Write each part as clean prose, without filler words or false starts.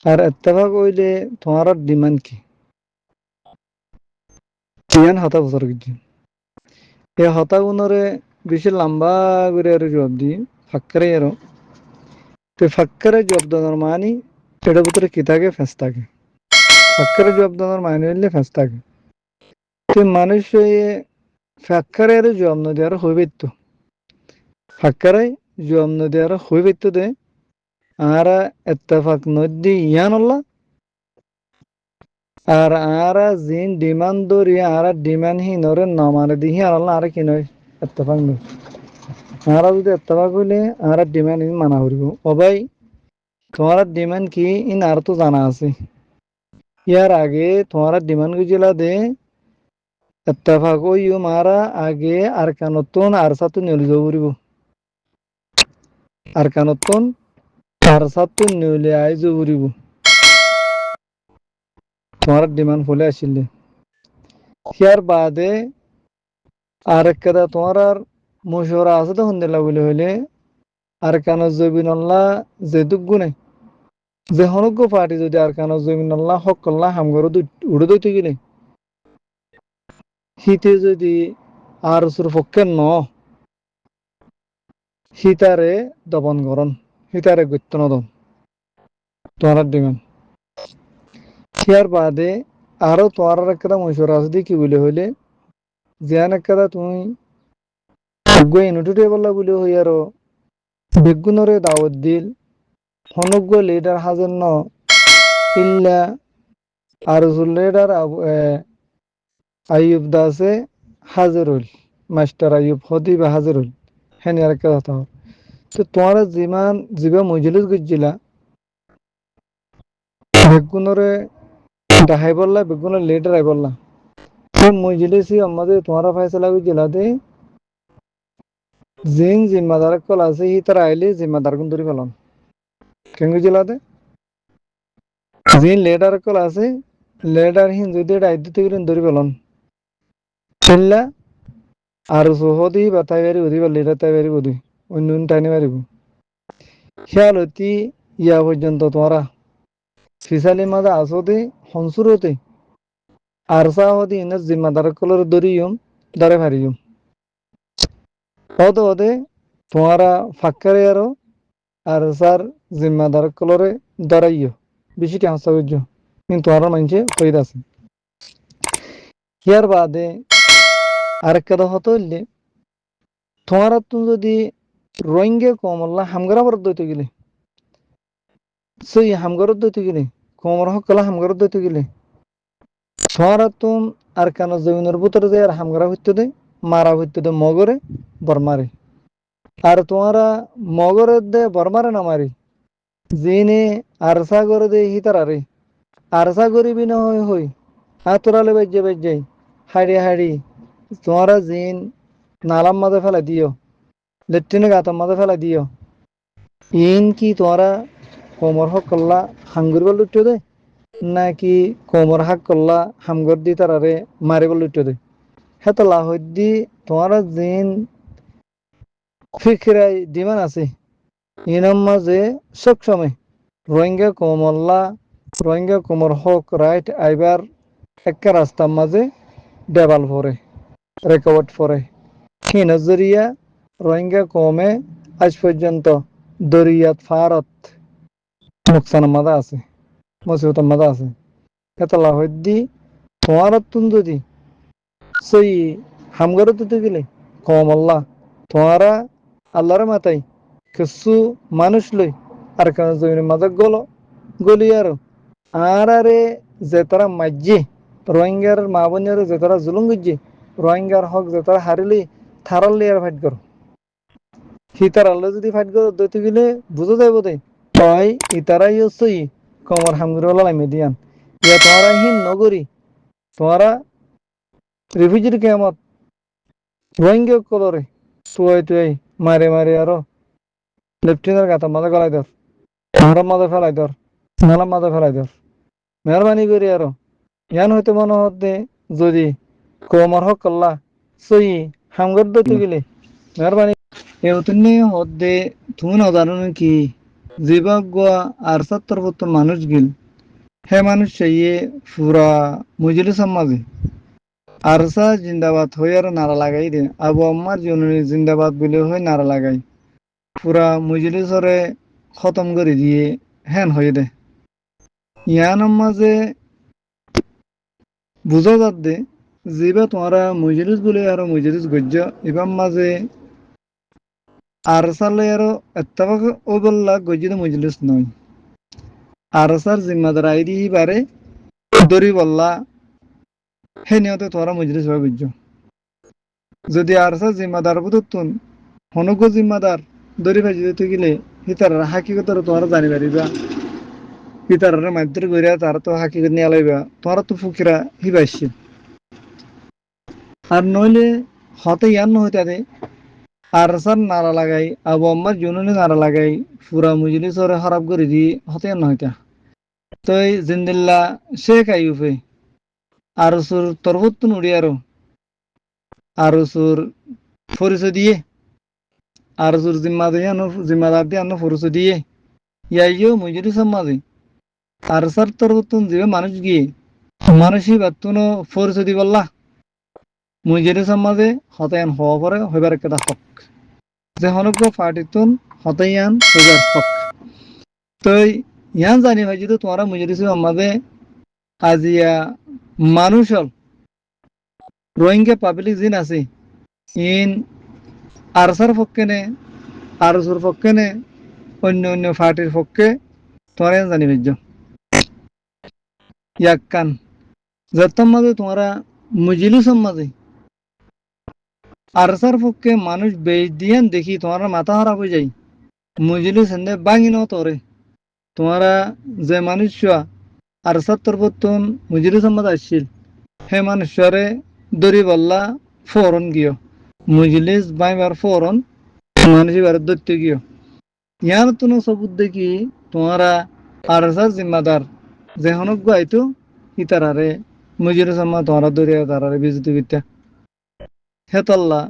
আর এত্তেফাক হইলে তোমার ডিমান্ড কি ইয়ান হতা বছর কিছু এই হতা গুণরে বেশি লম্বা করে আর জবাব দিই ফাক্কারে আরো তো ফাক্কারে জবাব দেওয়ার মানি এটার ভিতরে কি থাকে ফেঁস থাকে ফাক্কারে জবাব দেওয়ার মানি হইলে ফেঁস থাকে তো মানুষ ফাক্কারে আর জবাব না দেওয়ার হইবে তো ফাক্কারে জবাব না দেওয়ার হইবে তো দে আরা এত্তেফাক নদী ইয়ান আল্লাহ আর আরা জিন ডিমান্ড দরি আরা ডিমান্ড হি নরে নমানে দিহি আল্লাহ আরা কি নয় এত্তেফাক নয় আরা যদি এত্তেফাক হইলে আরা ডিমান্ড ইন মানা করিব ও ভাই তোমার ডিমান্ড কি ইন আর তো জানা আছে ইয়ার আগে তোমার ডিমান্ড গুজিলা দে এত্তেফাক হইও মারা আগে আর কানতন আর সাথে নিয়ে যাব করিব আর কানতন আর সাথে নিলে আই যাব করিব তোমার ডিমান্ড ফলে আসিলে ইয়ার বাদে আর একটা তোমার আর মশওরা আছে তো হন্দিলা বলে হইলে আর কান জবিনাল্লাহ যে দুগুনে যে হনজ্ঞ পার্টি যদি আর কান জবিনাল্লাহ হক করল্লাহ হামগর উড়ে দইতে গেলে হিতে যদি আর সুর পক্ষে ন হিতারে দপন করন হিতারে গত্য নদন তোমার ডিমান্ড হিয়ার বাদে আরো তোমার একটা মশওরা আছে কি বলে হইলে জিয়ান একটা তুমি ইনুটুটে বললা বলে হই আরো বেগুনরে দাওয়াত দিল হনজ্ঞ লিডার হাজার ন ইল্লা আর লিডার আইয়ুব দাসে হাজিরুল মাস্টার আইয়ুব হদি বা হাজিরুল হ্যাঁ আর একটা কথা তো তোমার যিমান যিবা মজলিস গুজিলা বেগুনরে ডাহাই বললা বেগুনের লিডার আই বললা তো মজলিসি আমাদের তোমার ফায়সালা গুজিলা দে জিন জিম্মাদার কল আছে হি তারা আইলে জিম্মাদার গুন ধরে ফেলাম কেন গুজিলা দে জিন লিডার কল আছে লিডার হিন যদি এটা আইদিতে গেলেন ধরে ফেলাম ইল্লা আর সহদি বা তাই বাড়ি বুঝি বা লিডার তাই বাড়ি বুঝি অন্য টাইনে বাড়িব খেয়াল হতি ইয়া পর্যন্ত তোমরা ফিসালি মাদা আসতে হনসুরতে আরসা হদি ইনার জিম্মাদার কলর দরিয়ম দারে ভারিয়ম হতে তোমরা ফাক্কারে আরো আরসার জিম্মাদার কলরে দাঁড়াইও বেশিটি হাসা বুঝ কিন্তু তোমার মানুষে কইদ আছে ইয়ার বাদে আরেকটা হতো হইলে তোমারা তুমি যদি রোহিঙ্গা কমল্লা হামগরা বরদ দইতে গেলে সেই হামগরত দইতে গেলে কোমর হকলা হামগরত দইতে গেলে তোমারা তুম আর কেন জমিনের ভিতরে যায় আর হামগরা হইতে দে মারা হইতে দে মগরে বরমারে আর তোমারা মগরে দে বরমারে না মারি জিনে আরসা করে দে হিতারারে আরসা করিবি না হই হই হাতরালে বেজে হাড়ি হাড়ি তোমারা জিন নালাম মাঝে ফেলা দিও লেট্রিনে গাতার মাঝে ফেলা দিও ইন কি তোমরা কোমর হক করলা হাঙ্গুর লুটিও দে নাকি কোমর হাক করলা হামগর দি তারারে মারিব লুটিও দে হেতলা হইদি তোমারা জিন ফিকিরাই দিমান আছে ইনাম মাঝে সব সময় রোহিঙ্গা কোমল্লা রোহিঙ্গা কোমর হক রাইট আইবার একটা রাস্তার মাঝে ডেভাল ফরে রেকর্ড ফরে কি নজরিয়া রোহিঙ্গা কমে আজ পর্যন্ত দরিয়াত ফারত নোকসানের মাঝে আছে মুসিবতের মাঝে আছে এতলা হইদি তোমার তুন যদি সেই হামগর দিতে গেলে কম আল্লাহ তোমারা আল্লাহর মাথায় কিছু মানুষ লই আর কেন জমিনের মাঝে গলি আর আরে যে তারা মাজ্জি রোহিঙ্গার মা বোনের যে তারা জুলুম গুজি রোহিঙ্গার হক যে তারা হারিলি থারাল্লি আর ফাইট করো হিতার আল্লাহ যদি ফাইট করো দইতে গেলে বুঝে যাইব দে তাই ইতারাই হচ্ছে কমর হামগুরওয়ালা লাইমে দিয়ান ইয়া তোমারা হিন নগরী তোমারা রিফিউজির কেমত রোহিঙ্গা কলরে তুই মারে মারে আরো লেফটেন্যান্ট গাতা মাঝে গলাই ধর হারাম মাঝে ফেলাই ধর নালাম মাঝে ফেলাই ধর মেহরবানি করি আরো ইয়ান হইতে মনে হতে যদি কমর হক করলা সই হামগর দইতে গেলে মেহরবানি এতনি হদে তুমি না জানো কি জিবাগুয়া আর সত্তর বত্তর মানুষ গিল হে মানুষ চাইয়ে পুরা মজলিস মাঝে আরসা জিন্দাবাদ হয়ে আর নারা লাগাই দে আবু আম্মার জননী জিন্দাবাদ বলে হয়ে নারা লাগাই পুরা মজলিসরে খতম করে দিয়ে হ্যান হয়ে দে ইয়ান মাঝে বুঝা যাত দে যেবা তোমারা মজলিস বলে আর মজলিস গজ্য এবার মাঝে আরসালে আর এত্তাবাক ও বললা গজ্জিত মজলিস নয় আরসার জিম্মাদার আইডি বারে দরি বললা হে নিয়তে তোরা মজলিস ভাবে বুঝছো যদি আরসার জিম্মাদার বুঝতুন হনক জিম্মাদার দরি ভাজি দিতে গেলে হিতার হাকিকতর তোরা জানি পারিবা হিতার মাধ্যর করিয়া তারা তো হাকিকত নিয়ে লাইবা তোরা তো ফুকিরা হিবাইছি আর নইলে হতে ইয়ান নহইতে দে আরসার নারা লাগাই আবু আম্মার জুনুনি নারা লাগাই পুরা মজলিস ওরে খারাপ করে দি হতে ইয়ান নহইতা তই জিন্দিল্লা শেখ আইয়ুফে আরসুর তরবতুন উড়িয়ারো আরসুর পরিচয় দিয়ে আরসুর জিম্মাদার দিয়ে আনো পরিচয় দিয়ে ইয়াইও মজলিস মাঝে আরসার তরবতুন দিবে মানুষ গিয়ে মানুষই বাতুনো পরিচয় দিবল্লা মজলিস মাঝে হতায়ান হওয়া পরে হইবার একটা হক যে হনক পার্টিতুন হতায়ান হইবার হক তই ইয়ান জানি ভাই যদি তোমারা মজলিস মাঝে আজিয়া মানুষ হল রোহিঙ্গা পাবলিক জিন আছে ইন আরসার পক্ষে নে আরসুর পক্ষে নে অন্য অন্য পার্টির পক্ষে তোমরা জানি ভাইজ ইয়াক্কান যতম মাঝে তোমরা মজলিস মাঝে আরসার পক্ষে মানুষ বেশ দিয়ান দেখি তোমার মাথা খারাপ হয়ে যায় মজলিস হেন্দে বাঙি ন তোরে তোমরা যে মানুষ আরসার তরফতুন মজলিস মাঝে আসছিল হে মানুষরে দরি বললা ফরন গিয়ে মজলিস বাইবার ফরন মানুষ এবার দৈত্য গিয়ে ইয়ার তুনো সবুত দেখি তোমারা আরসার জিম্মাদার যে হনক গাইতো ইতারারে মজলিস মা তোমরা দরিয়া তারারে বিজিত বিদ্যা হেতল্লা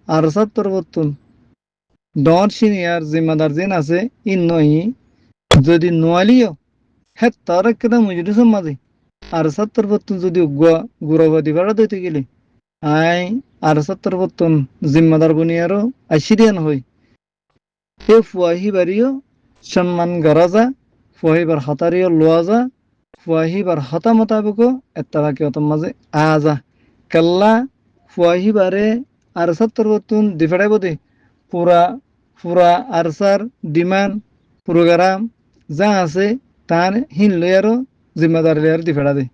আরসার তরফতুন ডন সিনিয়র জিম্মাদার যেন আছে ইন নই যদি নোয়ালিও হে তার কেদা মজলিস মাঝে আর সত্তর বত্তন যদি গুরবাদী ভাড়া দিতে গেলে আই আর সত্তর বত্তন জিম্মাদার বনিয়ারও আইসিরিয়ান হই এ ফুয়াহি বাড়িও সম্মান গড়া যা ফুয়াহিবার হতারিও লোয়া যা ফুয়াহিবার হতা মোতাবেক একটা বাকি অত মাঝে আজা কাল্লা ফুয়াহিবারে আর সত্তর বত্তন দিফাড়াইব দে পুরা পুরা আরসার ডিমান্ড প্রোগ্রাম যা আছে তার হিন লয়ারও জিম্মাদার লেয়ার দি ফেড়া দে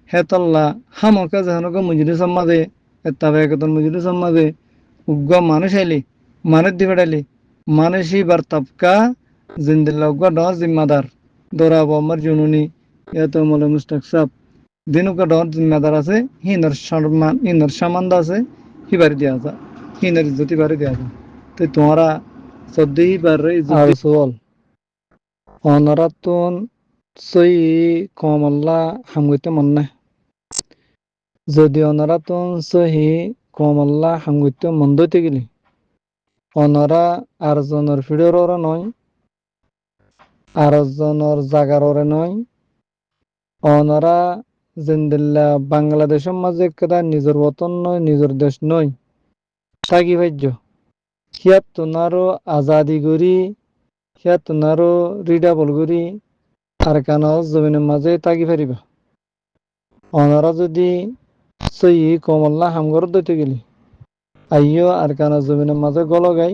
হেতল্লা হামকা জাহানক মজলিস মাঝে এত্তাবে একতন মজলিস মাঝে উগ্গ মানুষ আইলি মানুষ দি ফেড়াইলি মানুষই বার তাবকা জিন্দিল্লা উগ্গ ড জিম্মাদার দরাব আমার জনুনি এত মলে মুস্তাক সাব দিনুকা ড জিম্মাদার আছে হিনর সম্মান হিনর সামান্দ আছে হিবারি দিয়া যা হিনর ইজ্জতি বাড়ি দিয়া যা তো তোমরা সদ্দেই বারে আর সোল অনরাতুন সই কমল্লা হামগইতে মন্নে যদি অনরাতুন সহি কমল্লা হামগইতে মন্দইতে গেলি অনরা আরজনের ফিডর নয় আরজনের জাগার নয় অনরা জিন্দিল্লা বাংলাদেশের মাঝে কেদা নিজের বতন নয় নিজের দেশ নয় থাকি ভাজ্য হিয়াত তোনারও আজাদি করি হিয়াত তোনারও রিডাবল করি আর কেন জমিনের মাঝে তাকি ফারিবা অনারা যদি সই কমল্লা হামগর দইতে গেলি আইও আর কেন জমিনের মাঝে গলগাই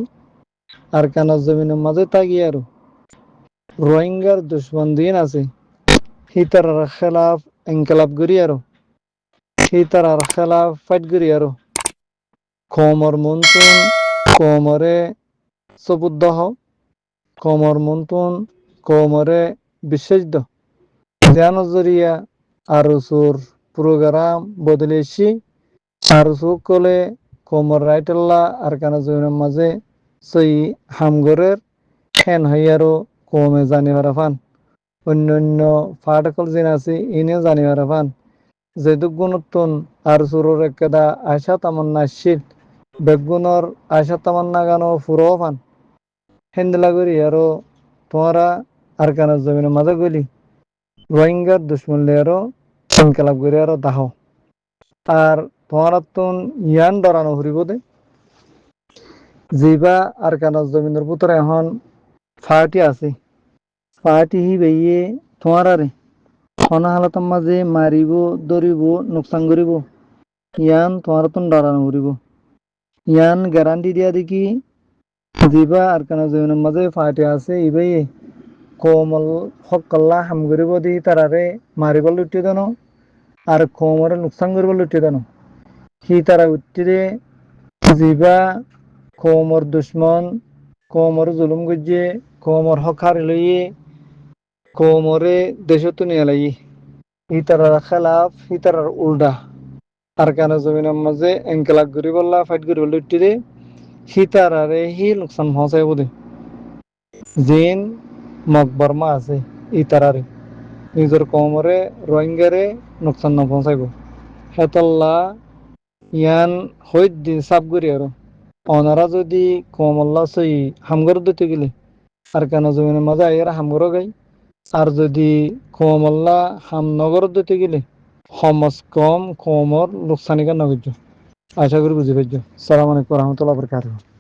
আর কেন জমিনের মাঝে তাকি আর রোহিঙ্গার দুশ্মন দিন আছে হিতার খেলাফ এনকালাপ করি আর হিতার খেলাফ ফাইট করি আর কমর মন্তুন কমরে সবুদ্দহ কমর মন্তুন কমরে বিশ্বাস দ ধ্যান জরিয়া আরসুর প্রোগ্রাম বদলেছি আরসু কলে কমর রাইটাল্লা আর কানা জমিনের মাঝে সই হামগরের হেন হইয়ারও কমে জানিবার ফান অন্য অন্য ফাটকল যেন আছে ইনে জানিবার ফান যেহেতু গুণত্তন আরসুরের একেদা আশা তামান্না শীত বেগুনের আশা তামান্না গানো ফুরো ফান হেন্দলা করি আরো তোমরা আরকানের জমিনের মাঝে গলি রোহিঙ্গার দুশ্মন লেয়ারও ইনকালাব করে আরো দাহ আর তোমার ইয়ান ডরানো হরিব দে জিবা আরকানের জমিনের ভিতরে এখন ফাটি আছে ফাটি হি বেয়ে তোমার আরে অনাহালতার মাঝে মারিব ধরিব নোকসান করিব ইয়ান তোমার ডরানো হরিব ইয়ান গ্যারান্টি দিয়া দেখি জিবা আরকানের জমিনের মাঝে ফাটি আছে ইবে কোমল হকল্লা হাম করিব দি তারারে মারিব লুটি দেন আর কোমরে নোকসান করিব লুটি দেন সি তারা উত্তিরে জিবা কোমর দুশ্মন কোমর জুলুম গজ্জে কোমর হকার লইয়ে কোমরে দেশত নিয়ে লাই ইতারার খেলাফ ইতারার উল্টা আরকানের জমিনের মাঝে এনকেলাক করি বললা ফাইট করি বললে উত্তিরে সীতারারে হি লোকসান পৌঁছাইব দে জিন মকবরমা আছে ইতারারে নিজের কমরে রোহিঙ্গারে নোকসান না পৌঁছাইব হেতল্লা ইয়ান হইত দিন সাফ করি আর অনারা যদি কমল্লা সই হামগর দিতে গেলে আর কেন জমিনের মাঝে আইয়ার হামগর গাই আর যদি কমল্লা হামনগর দিতে গেলে সমাজ কম কমর লোকসানিকা নগর আশা করি বুঝি পাইছ। সালাম আলাইকুম রহমতুল্লাহ বরকাতুহু।